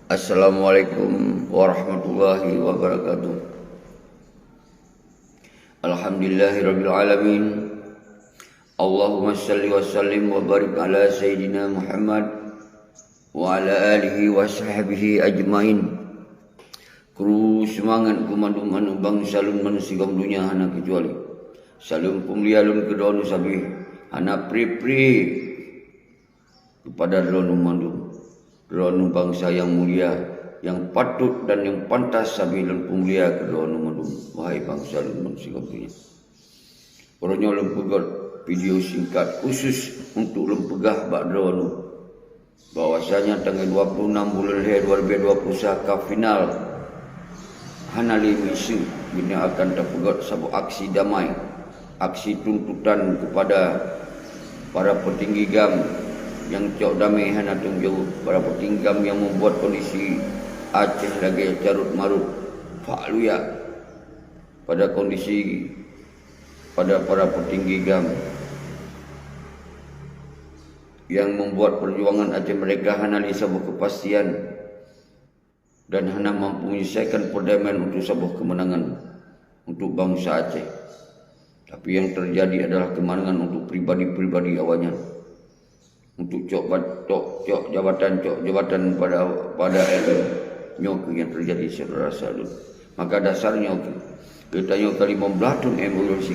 Assalamualaikum warahmatullahi wabarakatuh. Alhamdulillahirabbil alamin. Allahumma shalli wa sallim wa barik ala sayyidina Muhammad wa ala alihi wa sahbihi ajmain. Kru semangat kumandu bangsa lun manusia dunia hana kecuali. Salam pemulia lun kedonu sabih hana pri kepada lun mandu. Ronu bangsa yang mulia, yang patut dan yang pantas sabilun pemulia kedua nomor wahai bangsa dan manusia punya. Orangnya lempegat video singkat khusus untuk lempegah bak ronu. Bahwasanya tanggal 26 bulan 2021 ke final Hanali Misu ini akan terpegat sebuah aksi damai, aksi tuntutan kepada para petinggi GAM yang cok damai hana tunjuk para petinggam yang membuat kondisi Aceh lagi carut marut fakluya pada kondisi pada para petinggi GAM yang membuat perjuangan Aceh mereka hana di sebuah kepastian dan hana mampu menyelesaikan perdamaian untuk sebuah kemenangan untuk bangsa Aceh. Tapi yang terjadi adalah kemenangan untuk pribadi-pribadi awalnya, untuk cok jabatan pada nyok yang terjadi saudara salun. Maka dasarnya kita nyok kali membelatun emosi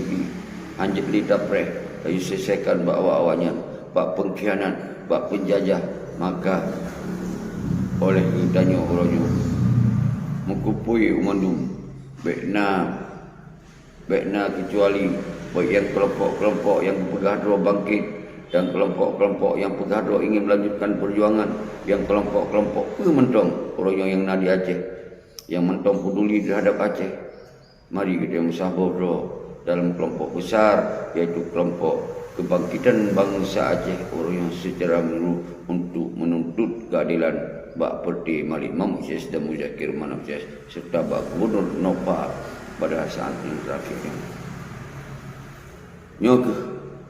anjek lita preh ayu selesaikan bawa awalnya bak pengkhianat bak penjajah, maka oleh kita nyok orangnya mengkupui umandum bekna kecuali baik yang kelompok-kelompok yang bergaduh bangkit dan kelompok-kelompok yang bergaduh ingin melanjutkan perjuangan, yang kelompok-kelompok mentong orang yang nadi Aceh, yang mentong peduli terhadap Aceh. Mari kita musyawarah dalam kelompok besar, yaitu kelompok kebangkitan bangsa Aceh, orang yang secara menyeluruh untuk menuntut keadilan bak Perti Malik Mamukses dan Muzakir Manapses serta bak Gubernur Nopal pada saat yang terakhir. Nyok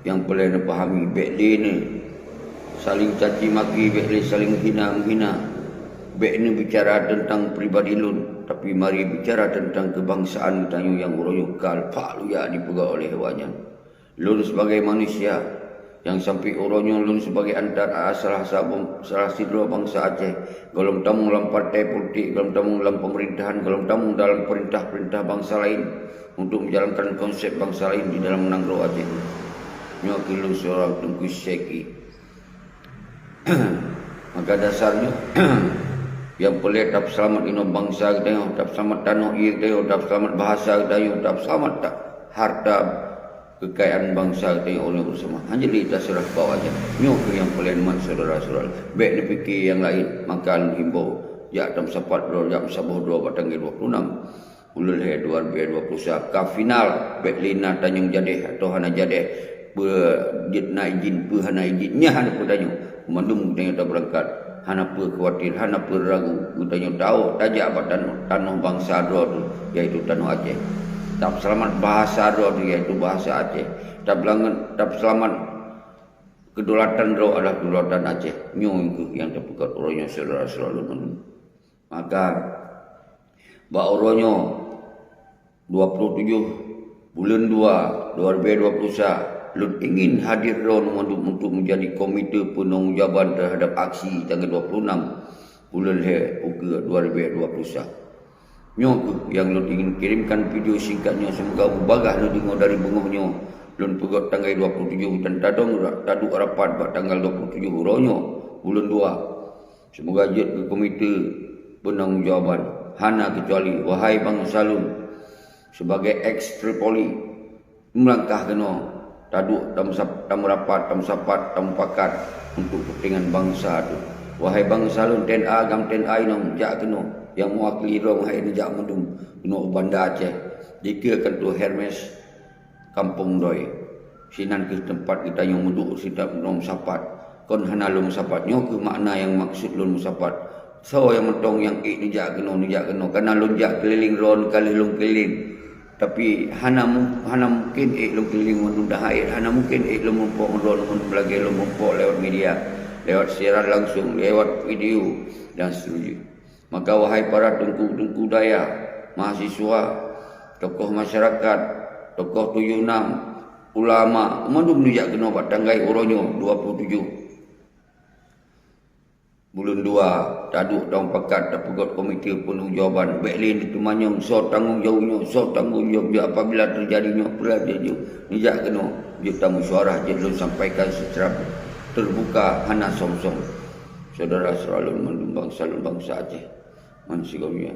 yang boleh dipahami bekli ni saling caci maki, bekli saling menghina. Bekli bicara tentang pribadi lun, tapi mari bicara tentang kebangsaan tanyu yang uroyukal fakluya dipegak oleh hewannya. Lun sebagai manusia yang sampai orangnya lun sebagai antara salah sidra bangsa Aceh, kalau tamu dalam partai politik, kalau tamu dalam pemerintahan, kalau tamu dalam perintah-perintah bangsa lain untuk menjalankan konsep bangsa lain di dalam menanggro Aceh. Nyokilu seorang tunggu seki. Maka dasarnya yang boleh tak selamat ino bangsa kita, tak selamat tanah kita, tak selamat bahasa kita, tak selamat tak harta kekayaan bangsa kita oleh bersama. Hanya kita serah bawahnya. Nyokil yang boleh mat saudara-saudara. Baik dipikir yang lain, maka himbau ya tam sapat do jam sabuh do tanggal 26 bulan 2021 ke final Betlina Tanjung Jadeh atau Hana Jadeh berjitna izin hana izinnya hana putanya mandum tanya tak berangkat hana pu khawatir hana pu ragu tanya tahu tajak apa tanah bangsa do yaitu tanah Aceh. Tak selamat bahasa do yaitu bahasa Aceh. Tak selamat kedaulatan do adalah kedaulatan Aceh. Nyong yang terpekat orangnya saudara selalu mandum. Maka ba orangnya 27 bulan 2 2021 Lun ingin hadir untuk menjadi komite penanggungjawab terhadap aksi tanggal 26 bulan 2021. Nyok yang Lun ingin kirimkan video singkatnya, semoga bagah Lun dengar dari bengahnya. Lun pegat tanggal 27 dan taduk rapat pada tanggal 27 uronyo bulan 2. Semoga jet ke komite penanggungjawab hana kecuali wahai bangsa Lun sebagai ex Tripoli melangkah kena taduk tamu rapat, tamu sapat, tamu pakat untuk kepentingan bangsa tu. Wahai bangsa Lun TNA gam TNA inong jak keno yang mewakili rong hai nejak mendung keno Banda Aceh. Dikirakan tu Hermes Kampung Doi. Sinan ke tempat kita yang menduk sidap nom sapat. Kon hana lum sapat nyo ke makna yang maksud lum sapat. So yang mentong yang nejak keno karena lun jak keliling ron kali lun keliling. Tapi hana mungkin lum keliling menunda air, hana mungkin lum mumpuk mendono belagi lum mumpuk lewat media, lewat siaran langsung, lewat video dan seterusnya. Maka wahai para tengku-tengku daya, mahasiswa, tokoh masyarakat, tokoh tuyunam, ulama, mandum nijak kena buat tanggai uronyo 27 bulan 2 taduk tahun pakat dapat komite penuh jawaban beklin itu manyong so tanggung jawab dia apabila terjadinya peradilan nijak kena dia tamu suara jadi sampaikan secara terbuka hana som-som saudara selalu mendung bangsa Aceh mansigomnya.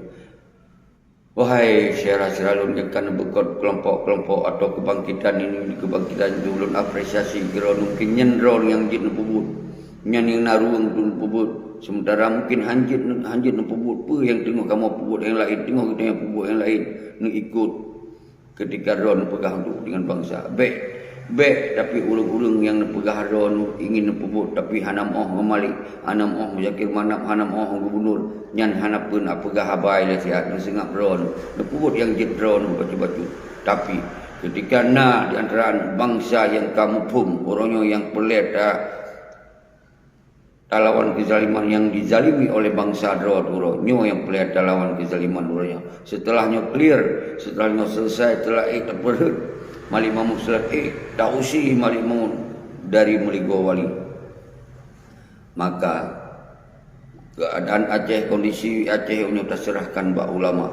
Wahai syarah selalu yang kan berkot kelompok-kelompok atau kebangkitan ini kebangkitan dulu apresiasi kira mungkin nyenron yang jid nepubut nyan yang naruang tu nepubut sementara mungkin hanjit nepubut pe yang tengok kamu pubut yang lain tengok kita yang pubut yang lain nak ikut ketika ron pegang tu dengan bangsa baik tapi urung-urung yang nepegah ron ingin nepubut tapi hanam ngamalik hanam Zakir Manap hanam gubernur nyan hanap pun apegah habai lah sihat sengap ron nepubut yang jid ron baca-baca tapi ketika di antara bangsa yang kamu pum orangnya yang pelet lawan kezaliman yang dizalimi oleh bangsa nyo yang pelet lawan kezaliman orangnya setelahnya clear setelahnya selesai telah terperhut malik mamuk selat tausi malik mamuk dari meligo wali maka keadaan Aceh kondisi Aceh ini terserahkan bak ulama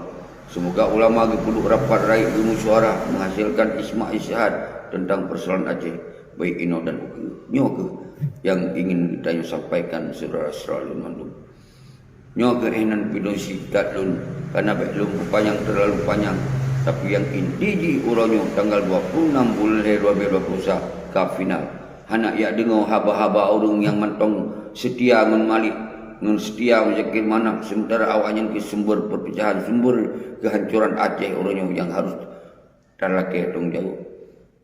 semoga ulama perlu rapat raih bermusyawarah menghasilkan isma isyahad tentang persoalan Aceh baik ino dan nyo ke yang ingin kita sampaikan saudara-saudara mandum nyo ke enan pidon sikat lun karena belum panjang terlalu panjang tapi yang inti uronyo tanggal 26 bulan 2021 ke final anak ya dengar haba-haba orang yang mentong setia menmalik ngan setia Zakir Manap sementara awaknya ke sumber perpecahan sumber kehancuran Aceh uronyo yang harus terlake tong jauh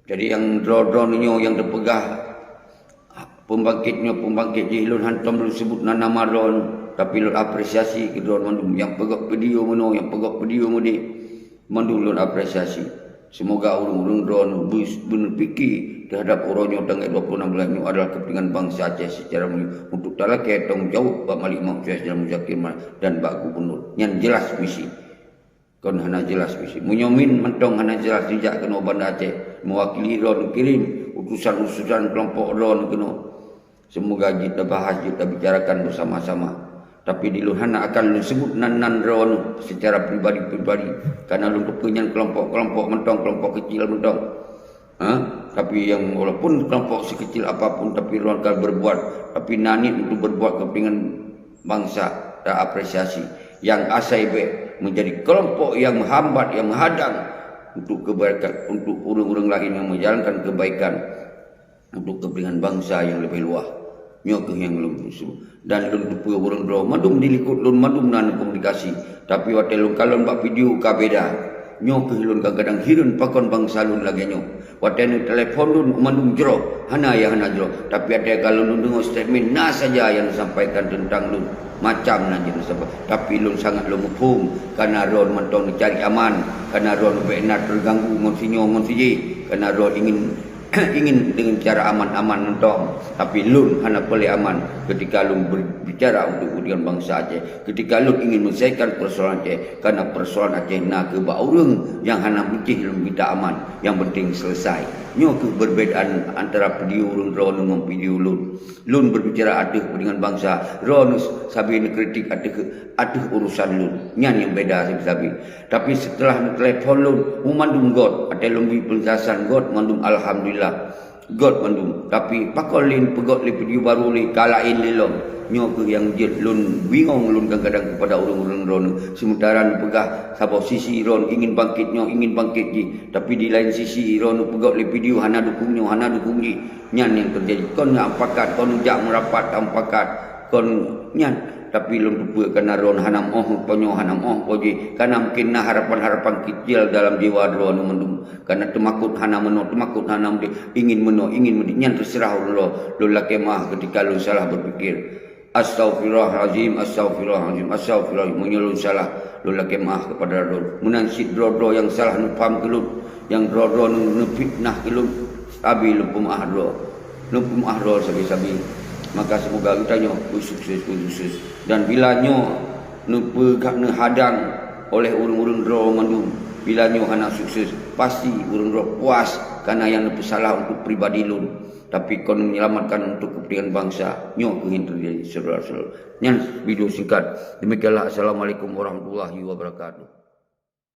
jadi yang drone-nyo yang terpegah pembangkit jilun hantam lu sebut nama ron tapi lu apresiasi ke drone mandum yang pegak video meno yang pegak video mudi mandum lu apresiasi semoga urung-urung drone benar fikir terhadap orangnya tanggal 26 bulan ini adalah kepentingan bangsa Aceh secara untuk talak tanggung jawab Pak Malik Mak dalam Zakir dan Pak Gubernur yang jelas misi kon hana jelas misi munyomin mentong hana jelas dijak kena Bandar Aceh mewakili ron kirim utusan-utusan kelompok ron kena semoga kita bahas, kita bicarakan bersama-sama. Tapi di luhana akan lu sebut nan ron secara pribadi-pribadi. Karena lu kepenyan kelompok-kelompok mentong, kelompok kecil mentong. Tapi yang walaupun kelompok sekecil apapun, tapi ron akan berbuat. Tapi nani untuk berbuat kepentingan bangsa dan apresiasi. Yang asaibe menjadi kelompok yang menghambat, yang menghadang untuk kebaikan, untuk orang-orang lain yang menjalankan kebaikan untuk kepentingan bangsa yang lebih luas. Nyok yang belum usul dan lun lupa orang draw madum dilikut lun madum nan komunikasi tapi waktu lun kalon bak video ka beda nyok lun kadang hirun pakon bangsa lun lagi nyok waktu ni telefon lun madum jero hana jero tapi ada kalau lun dengar statement saja yang disampaikan tentang lun macam nanti tapi lun sangat lun mufhum karena ron mentong cari aman karena ron benar terganggu monsinyo karena ron ingin dengan cara aman-aman mentong tapi lun hana boleh aman ketika lun berbicara untuk kepentingan bangsa Aceh ketika lun ingin menyelesaikan persoalan Aceh karena persoalan Aceh nak ke baurung yang hana bencih lun minta aman yang penting selesai nyo ke perbezaan antara video lun ron dengan video lun berbicara aduh kepentingan bangsa ron sabi kritik aduh urusan lun nyan yang beda sabi tapi setelah telepon lun mandum god ada lun penjelasan god mandum alhamdulillah God mandum tapi pakolin pegot li video baru li kalain li long nyo ke yang jet lun bingung lun kadang-kadang kepada orang-orang ron sementara pegah sabo sisi ron ingin bangkit ji tapi di lain sisi ron pegot li video hana dukung ji nyan yang terjadi kon ampakat kon jak merapat ampakat kon nyan tapi lun lupa karena ron hanam poji karena mungkin harapan-harapan kecil dalam jiwa ron mendum karena temakut hanam ingin meno nyan terserah Allah lu lakemah ketika lu salah berpikir astagfirullahalazim menyelun salah lu lakemah kepada ron menansid ro yang salah nu paham kelun yang ro nu fitnah kelun sabi lu pemah ro sabi maka semoga kita sukses dan bila nyo hadang oleh urang-urang dro mandum. Bila nyo hana sukses, pasti urang dro puas karena yang salah untuk pribadi lun. Tapi kon menyelamatkan untuk kepentingan bangsa, nyo ingin terjadi saudara-saudara. Nyan video singkat. Demikianlah, assalamualaikum warahmatullahi wabarakatuh.